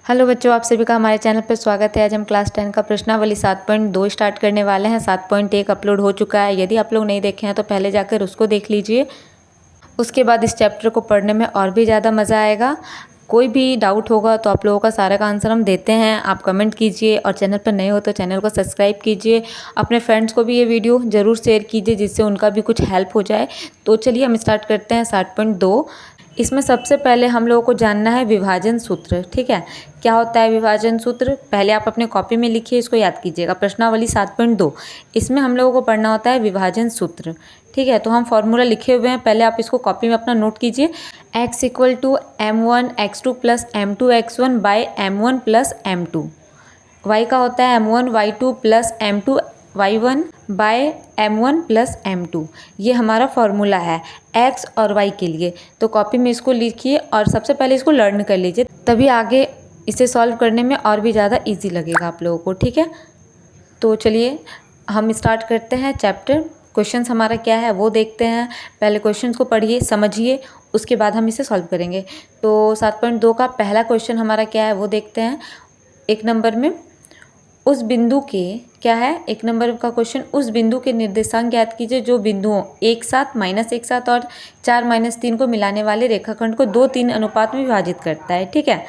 Hello बच्चों, आप सभी का हमारे चैनल पर स्वागत है। आज हम क्लास 10 का प्रश्नावली 7.2 स्टार्ट करने वाले हैं। 7.1 अपलोड हो चुका है। यदि आप लोग नहीं देखे हैं तो पहले जाकर उसको देख लीजिए। उसके बाद इस चैप्टर को पढ़ने में और भी ज़्यादा मज़ा आएगा। कोई भी डाउट होगा तो आप लोगों का सारा का आंसर हम देते हैं। आप कमेंट कीजिए और चैनल पर नए हो तो चैनल को सब्सक्राइब कीजिए। अपने फ्रेंड्स को भी ये वीडियो ज़रूर शेयर कीजिए जिससे उनका भी कुछ हेल्प हो जाए। तो चलिए हम स्टार्ट करते हैं 7.2। इसमें सबसे पहले हम लोगों को जानना है विभाजन सूत्र। ठीक है, क्या होता है विभाजन सूत्र? पहले आप अपने कॉपी में लिखिए, इसको याद कीजिएगा। प्रश्नावली 7.2 इसमें हम लोगों को पढ़ना होता है विभाजन सूत्र। ठीक है, तो हम फॉर्मूला लिखे हुए हैं, पहले आप इसको कॉपी में अपना नोट कीजिए। x equal to m1 x2 plus m2 x1 by m1 plus m2। y का होता है m1 y2 plus m2 y1 bye m1 plus m2। ये हमारा फॉर्मूला है x और y के लिए। तो कॉपी में इसको लिखिए और सबसे पहले इसको लर्न कर लीजिए, तभी आगे इसे सॉल्व करने में और भी ज़्यादा इजी लगेगा आप लोगों को। ठीक है, तो चलिए हम स्टार्ट करते हैं चैप्टर। क्वेश्चंस हमारा क्या है वो देखते हैं। पहले क्वेश्चंस को पढ़िए, समझिए, उसके बाद हम इसे सॉल्व करेंगे। तो 7.2 का पहला क्वेश्चन हमारा क्या है वो देखते हैं। एक नंबर में उस बिंदु के क्या है, एक नंबर का क्वेश्चन, उस बिंदु के निर्देशांक ज्ञात कीजिए जो बिंदुओं 1 7 -1 7 और 4 -3 को मिलाने वाले रेखाखंड को 2 3 अनुपात में विभाजित करता है। ठीक है,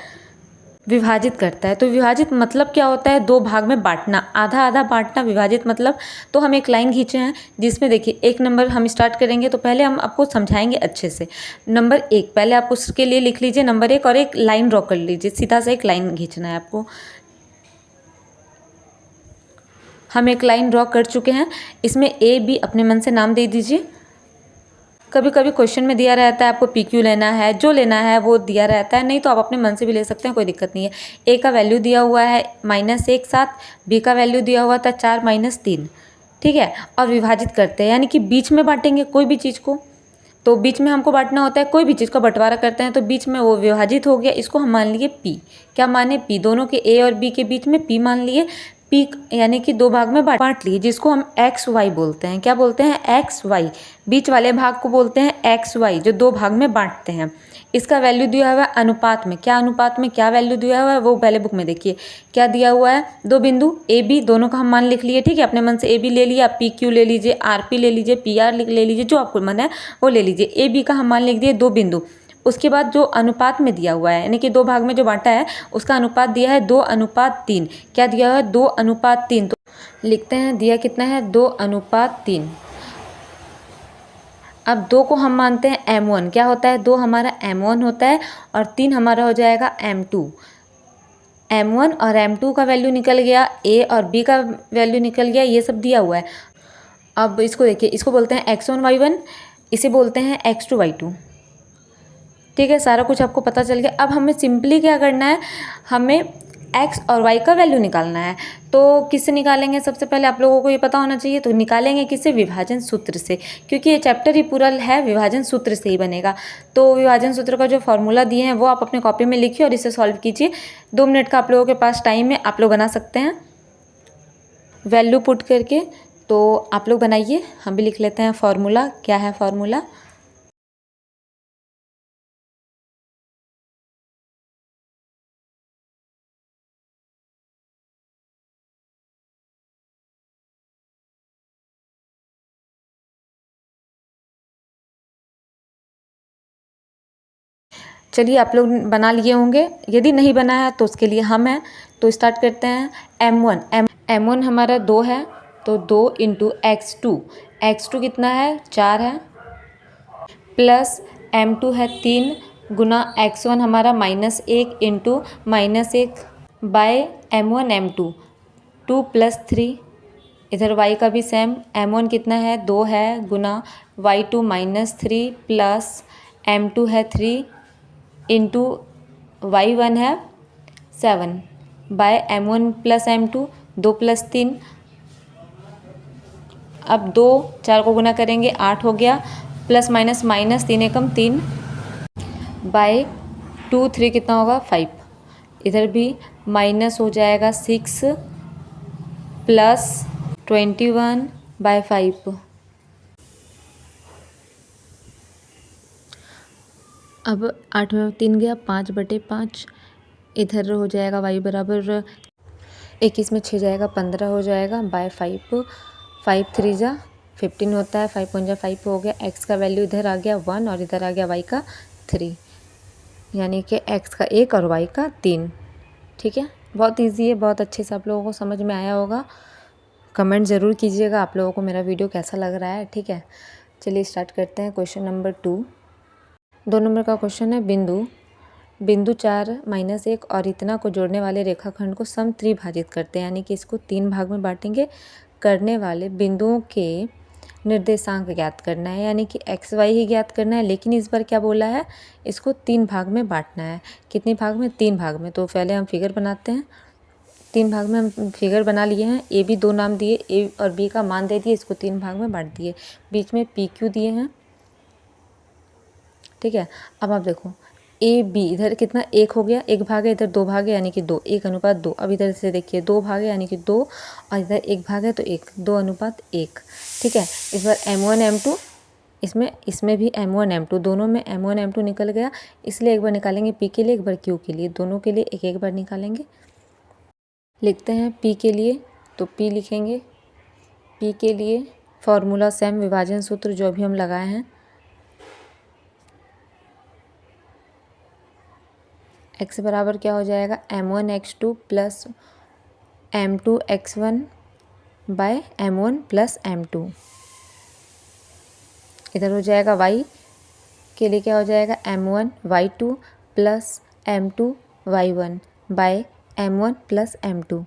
विभाजित करता है। तो विभाजित मतलब क्या होता है? दो भाग में बांटना, आधा आधा बांटना विभाजित मतलब। तो हम एक लाइन खींचे हैं जिसमें देखिए एक नंबर हम स्टार्ट करेंगे तो पहले हम आपको समझाएंगे अच्छे से। नंबर 1 पहले आप उसके लिए लिख लीजिए नंबर 1 और एक लाइन ड्रॉ कर लीजिए, सीधा से एक लाइन खींचना है आपको। हम एक लाइन ड्रॉ कर चुके हैं। इसमें ए बी अपने मन से नाम दे दीजिए। कभी कभी क्वेश्चन में दिया रहता है आपको पी क्यू लेना है, जो लेना है वो दिया रहता है, नहीं तो आप अपने मन से भी ले सकते हैं, कोई दिक्कत नहीं है। ए का वैल्यू दिया हुआ है -1 7, बी का वैल्यू दिया हुआ था 4 -3। ठीक है, और विभाजित करते हैं यानी कि बीच में बांटेंगे कोई भी चीज़ को। तो बीच में हमको बांटना होता है, कोई भी चीज़ का बंटवारा करते हैं तो बीच में वो विभाजित हो गया। इसको हम मान लिए पी। क्या माने? पी। दोनों के ए और बी के बीच में पी मान लिए। पी यानी कि दो भाग में बांट लिए, जिसको हम एक्स वाई बोलते हैं। क्या बोलते हैं? X Y. बीच वाले भाग को बोलते हैं एक्स वाई, जो दो भाग में बांटते हैं। इसका वैल्यू दिया हुआ है अनुपात में। क्या अनुपात में क्या वैल्यू दिया हुआ है वो पहले बुक में देखिए। क्या दिया हुआ है? दो बिंदु ए बी, दोनों का हम मान लिख लिए। ठीक है, अपने मन से ए बी ले लिया, पी क्यू ले लीजिए, आर पी ले लीजिए, पी आर ले लीजिए, जो आपको मन है वो ले लीजिए। ए बी का हम मान लिख दिए दो बिंदु। उसके बाद जो अनुपात में दिया हुआ है यानी कि दो भाग में जो बांटा है उसका अनुपात दिया है 2:3। क्या दिया हुआ है? 2:3। तो लिखते हैं दिया कितना है? 2:3। अब 2 को हम मानते हैं m1। क्या होता है? 2 हमारा m1 होता है और 3 हमारा हो जाएगा m2। m1 और m2 का वैल्यू निकल गया, a और b का वैल्यू निकल गया, ये सब दिया हुआ है। अब इसको देखिए, इसको बोलते हैं x1 y1, इसे बोलते हैं x2 y2। ठीक है, सारा कुछ आपको पता चल गया। अब हमें सिंपली क्या करना है, हमें x और y का वैल्यू निकालना है। तो किससे निकालेंगे? सबसे पहले आप लोगों को ये पता होना चाहिए। तो निकालेंगे किससे? विभाजन सूत्र से, क्योंकि ये चैप्टर ही पूरा है विभाजन सूत्र से ही बनेगा। तो विभाजन सूत्र का जो फॉर्मूला दिए हैं वो आप अपने कॉपी में लिखिए और इसे सॉल्व कीजिए। 2 मिनट का आप लोगों के पास टाइम है, आप लोग बना सकते हैं वैल्यू पुट करके। तो आप लोग बनाइए, हम भी लिख लेते हैं फॉर्मूला। क्या है फॉर्मूला? चलिए आप लोग बना लिए होंगे, यदि नहीं बना है तो उसके लिए हम हैं। तो स्टार्ट करते हैं। m1 हमारा 2 है, तो 2 इंटू x2। x2 कितना है? 4 है, प्लस m2 है 3 गुना x1 हमारा -1 इंटू -1 बाय m1 m2, 2 + 3। इधर y का भी सेम, m1 कितना है? 2 है, गुना y2 -3 प्लस m2 है 3 इंटू y1 है 7 बाय m1 प्लस m2, 2 + 3। अब 2 4 को गुना करेंगे 8 हो गया, प्लस माइनस माइनस 3 एकम 3 बाय 2 3 कितना होगा? 5। इधर भी माइनस हो जाएगा 6 प्लस 21/5। अब 8 में 3 गया, 5/5 इधर हो जाएगा y बराबर 21 में 6 जाएगा 15 हो जाएगा बाय 5, 5 3 जा 15 होता है, 5 1 जा 5 हो गया। x का वैल्यू इधर आ गया 1 और इधर आ गया y का 3, यानी कि x का 1 और y का 3। ठीक है, बहुत इजी है, बहुत अच्छे से आप लोगों को समझ में आया होगा। कमेंट ज़रूर कीजिएगा आप लोगों को मेरा वीडियो कैसा लग रहा है। ठीक है, चलिए स्टार्ट करते हैं। क्वेश्चन नंबर 2, 2 नंबर का क्वेश्चन है। बिंदु 4 -1 और इतना को जोड़ने वाले रेखाखंड को समत्रिभाजित करते हैं, यानी कि इसको 3 भाग में बांटेंगे। करने वाले बिंदुओं के निर्देशांक ज्ञात करना है, यानी कि x y ही ज्ञात करना है, लेकिन इस बार क्या बोला है, इसको 3 भाग में बांटना है। कितने भाग में? 3 भाग में। तो पहले हम फिगर बनाते हैं। 3 भाग में हम फिगर बना लिए हैं। ए बी 2 नाम दिए, ए और बी का मान दे दिए, इसको 3 भाग में बांट दिए। बीच में पी क्यू दिए हैं। ठीक है, अब आप देखो ए बी इधर कितना 1 हो गया, 1 भाग है, इधर 2 भाग है, यानी कि 2, 1:2। अब इधर से देखिए 2 भाग है यानी कि 2, और इधर 1 भाग है तो 1, 2:1। ठीक है, इस बार M1 M2, इसमें भी M1 M2, दोनों में M1 M2 निकल गया, इसलिए एक बार निकालेंगे P के लिए, एक बार Q के लिए, दोनों के लिए एक एक बार निकालेंगे। लिखते हैं P के लिए, तो P लिखेंगे। P के लिए फॉर्मूला सेम, विभाजन सूत्र जो भी हम लगाए हैं। x बराबर क्या हो जाएगा, M1 x2 plus M2 x1 bye M1 plus M2। इधर हो जाएगा y के लिए क्या हो जाएगा, M1 y2 plus M2 y1 bye M1 plus M2।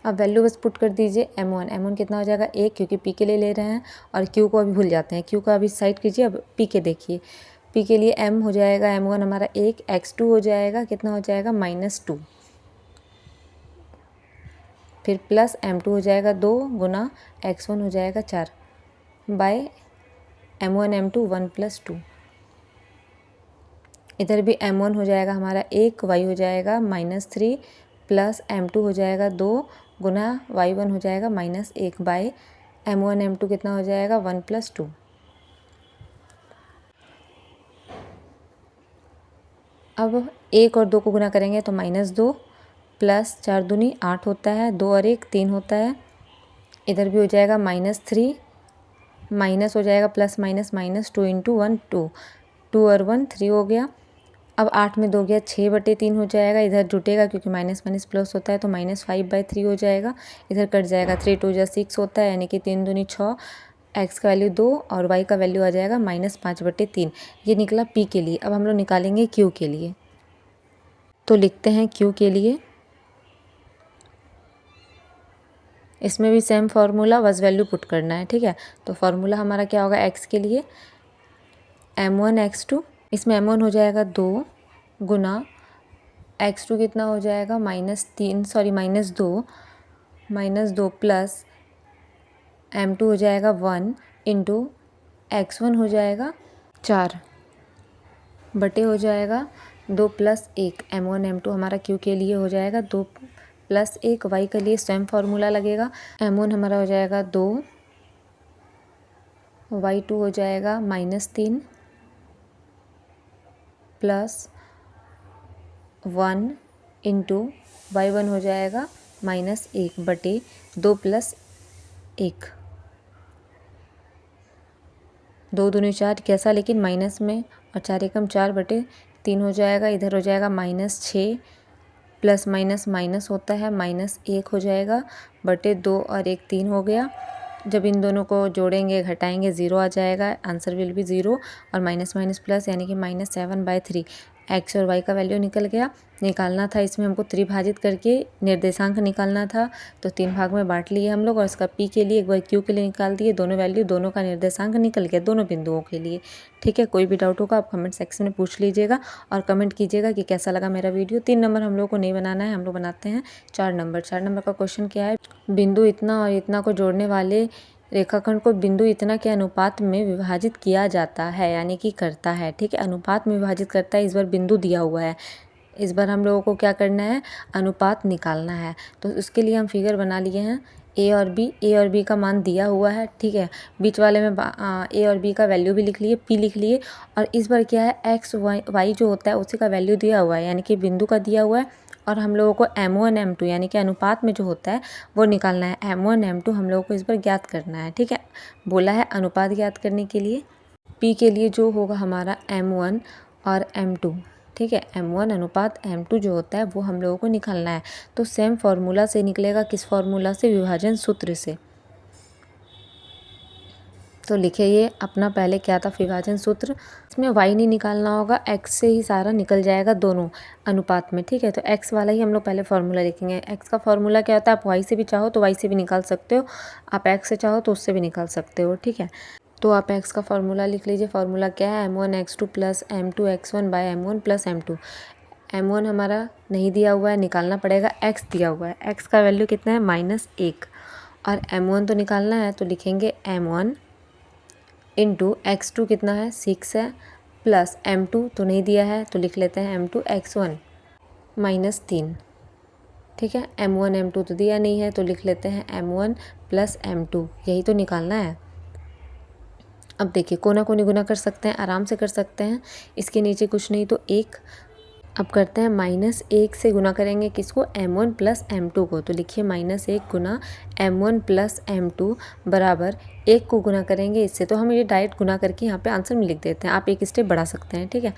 अब वैल्यू बस पुट कर दीजिए। M1 कितना हो जाएगा 1, क्योंकि P के लिए ले रहे हैं, और Q को अभी भूल जाते हैं। Q का अभी साइड कीजिए, अब P के देखिए। P के लिए M हो जाएगा M1 हमारा 1, x2 हो जाएगा, कितना हो जाएगा -2, फिर प्लस M2 हो जाएगा 2 गुना x1 हो जाएगा 4 बाय M1 M2 1 + 2। इधर भी M1 हो जाएगा हमारा 1, y हो जाएगा -3 प्लस M2 हो जाएगा 2 गुना y1 हो जाएगा -1 बाय M1 M2 कितना हो जाएगा 1 + 2। अब 1 और 2 को गुना करेंगे तो -2 प्लस 4 दूनी 8 होता है, 2 और 1 3 होता है। इधर भी हो जाएगा -3, माइनस हो जाएगा प्लस माइनस -2 × 1 2, 2 और 1 3 हो गया। अब 8 में 2 गया 6/3 हो जाएगा। इधर जुटेगा क्योंकि माइनस माइनस प्लस होता है, तो -5/3 हो जाएगा। इधर कट जाएगा, 3 2 जा 6 होता है, यानी कि 3 दूनी 6, x का वैल्यू 2 और y का वैल्यू आ जाएगा -5/3। ये निकला p के लिए। अब हम लोग निकालेंगे q के लिए, तो लिखते हैं q के लिए। इसमें भी सेम फार्मूला, बस वैल्यू पुट करना है। ठीक है, तो फार्मूला हमारा क्या होगा x के लिए, M1 x2, इसमें M1 हो जाएगा 2 गुना x2 कितना हो जाएगा -2 प्लस M2 हो जाएगा 1 इंटू x1 हो जाएगा 4 बटे हो जाएगा 2 + 1। M1 M2 हमारा Q के लिए हो जाएगा 2 + 1, y के लिए सेम फार्मूला लगेगा। M1 हमारा हो जाएगा 2, y2 हो जाएगा -3 प्लस 1 इंटू y1 हो जाएगा -1 बटे 2 + 1। 2 दूनी 4 कैसा, लेकिन माइनस में, और 4 एकम 4/3 हो जाएगा। इधर हो जाएगा -6 प्लस माइनस माइनस होता है, -1 हो जाएगा बटे 2 और 1 3 हो गया। जब इन दोनों को जोड़ेंगे घटाएंगे 0 आ जाएगा, आंसर विल भी 0, और माइनस माइनस प्लस यानी कि -7/3। x और y का वैल्यू निकल गया। निकालना था इसमें हमको त्रिभाजित करके निर्देशांक निकालना था, तो 3 भाग में बांट लिए हम लोग, और इसका p के लिए एक बार q के लिए निकाल दिए। दोनों वैल्यू, दोनों का निर्देशांक निकल गया दोनों बिंदुओं के लिए। ठीक है, कोई भी डाउट होगा आप कमेंट सेक्शन में पूछ लीजिएगा, और कमेंट कीजिएगा कि कैसा लगा मेरा वीडियो। 3 नंबर हम लोग को नहीं बनाना है, हम लोग बनाते हैं 4 नंबर। 4 नंबर का क्वेश्चन क्या है, बिंदु इतना और इतना को जोड़ने वाले रेखाखंड को बिंदु इतना के अनुपात में विभाजित किया जाता है, यानी कि करता है। ठीक है, अनुपात में विभाजित करता है। इस बार बिंदु दिया हुआ है, इस बार हम लोगों को क्या करना है, अनुपात निकालना है। तो उसके लिए हम फिगर बना लिए हैं। ए और बी का मान दिया हुआ है, ठीक है। बीच वाले में ए और बी का वैल्यू भी लिख लिए, पी लिख लिए, और इस बार क्या है, एक्स वाई जो होता है उसी का वैल्यू दिया हुआ है, यानी कि बिंदु का दिया हुआ है, और हम लोगों को M1 M2 यानी कि अनुपात में जो होता है वो निकालना है। M1 M2 हम लोगों को इस बार ज्ञात करना है, ठीक है। बोला है अनुपात ज्ञात करने के लिए P के लिए जो होगा हमारा M1 और M2, ठीक है। M1 अनुपात M2 जो होता है वो हम लोगों को निकालना है। तो सेम फार्मूला से निकलेगा, किस फार्मूला से, विभाजन सूत्र से। तो लिखिए ये अपना पहले क्या था, विभाजन सूत्र। इसमें y नहीं निकालना होगा, x से ही सारा निकल जाएगा दोनों अनुपात में, ठीक है। तो x वाला ही हम लोग पहले फार्मूला लिखेंगे। x का फार्मूला क्या होता है, आप y से भी चाहो तो y से भी निकाल सकते हो, आप x से चाहो तो उससे भी निकाल सकते हो, ठीक है। तो आप x का फार्मूला लिख लीजिए। फार्मूला क्या है, M1 x2 plus M2 x1 bye M1 plus M2। M1 हमारा नहीं दिया हुआ है, निकालना पड़ेगा। x दिया हुआ है, x का वैल्यू कितना है, -1, और M1 तो निकालना है, तो लिखेंगे M1 इंटू x2 कितना है, 6 है, प्लस M2 तो नहीं दिया है, तो लिख लेते हैं M2 x1 -3, ठीक है। M1 M2 तो दिया नहीं है, तो लिख लेते हैं M1 प्लस M2, यही तो निकालना है। अब देखिए कोना कोनी गुना कर सकते हैं, आराम से कर सकते हैं, इसके नीचे कुछ नहीं तो 1। अब करते हैं -1 से गुना करेंगे किसको, M1 प्लस M2 को, तो लिखिए -1 गुना M1 प्लस M2 बराबर 1 को गुना करेंगे इससे। तो हम ये डायरेक्ट गुना करके यहाँ पे आंसर में लिख देते हैं, आप एक स्टेप बढ़ा सकते हैं, ठीक है।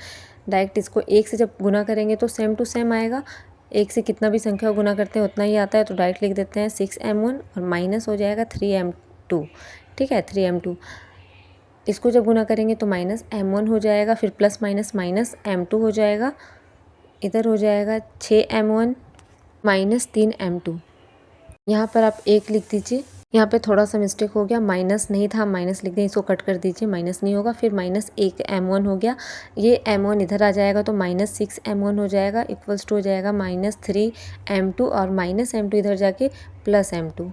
डायरेक्ट इसको 1 से जब गुना करेंगे तो सेम टू सेम आएगा, 1 से कितना भी संख्या गुना करते हैं उतना ही आता है, तो डायरेक्ट लिख देते हैं 6M1 और माइनस हो जाएगा 3M2, ठीक है, 3M2। इसको जब गुना करेंगे तो -M1 हो जाएगा, फिर प्लस माइनस -M2 हो जाएगा, इधर हो जाएगा 6M1 -3M2। यहाँ पर आप 1 लिख दीजिए, यहाँ पे थोड़ा सा मिस्टेक हो गया, माइनस नहीं था, माइनस लिख दें, इसको कट कर दीजिए, माइनस नहीं होगा, फिर -1M1 हो गया, ये M1 इधर आ जाएगा तो -6M1 हो जाएगा, इक्वल्स टू हो जाएगा -3M2, और -M2 इधर जाके +M2।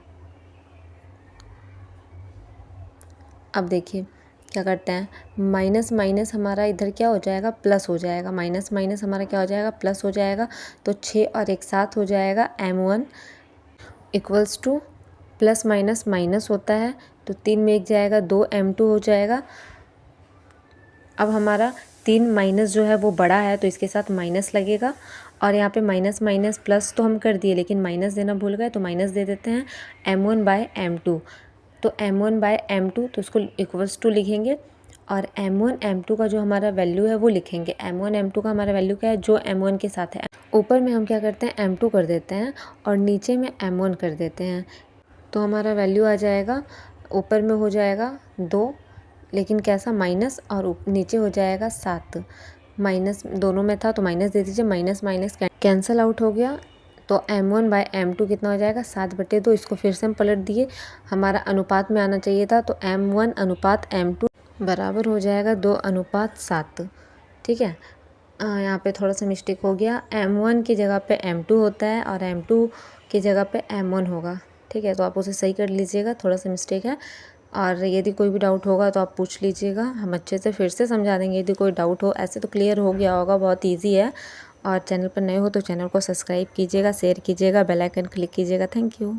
अब देखिए क्या करते हैं, माइनस माइनस हमारा इधर क्या हो जाएगा, प्लस हो जाएगा, माइनस माइनस हमारा क्या हो जाएगा, प्लस हो जाएगा, तो 6 और 1 7 हो जाएगा, M1 equals two plus minus minus होता है, तो 3 में 1 जाएगा, 2M2 हो जाएगा। अब हमारा 3 माइनस जो है वो बड़ा है, तो इसके साथ माइनस लगेगा, और यहाँ पे माइनस माइनस प्लस तो हम कर दिए, लेकिन माइनस देना भूल गए, तो माइनस दे देते हैं M1 बाय M2। तो M1 बाय M2, तो उसको इक्वल्स टू लिखेंगे, और M1 M2 का जो हमारा वैल्यू है वो लिखेंगे। M1 M2 का हमारा वैल्यू क्या है, जो M1 के साथ है। ऊपर में हम क्या करते हैं, M2 कर देते हैं, और नीचे में M1 कर देते हैं, तो हमारा वैल्यू आ जाएगा, ऊपर में हो जाएगा 2, लेकिन कैसा, माइनस, और नीचे हो जाएगा 7। माइनस दोनों में था तो माइनस दे दीजिए, माइनस माइनस कैंसिल आउट हो गया, तो M1 बाय M2 कितना हो जाएगा, 7/2। इसको फिर से हम पलट दिए, हमारा अनुपात में आना चाहिए था, तो M1 अनुपात M2 बराबर हो जाएगा 2:7, ठीक है। यहाँ पे थोड़ा सा मिस्टेक हो गया, M1 की जगह पे M2 होता है, और M2 की जगह पे M1 होगा, ठीक है। तो आप उसे सही कर लीजिएगा, थोड़ा सा मिस्टेक है, और यदि कोई भी डाउट होगा तो आप पूछ लीजिएगा, हम अच्छे से फिर से समझा देंगे यदि कोई डाउट हो। ऐसे तो क्लियर हो गया होगा, बहुत ईजी है। और चैनल पर नए हो तो चैनल को सब्सक्राइब कीजिएगा, शेयर कीजिएगा, बेल आइकन क्लिक कीजिएगा। Thank you.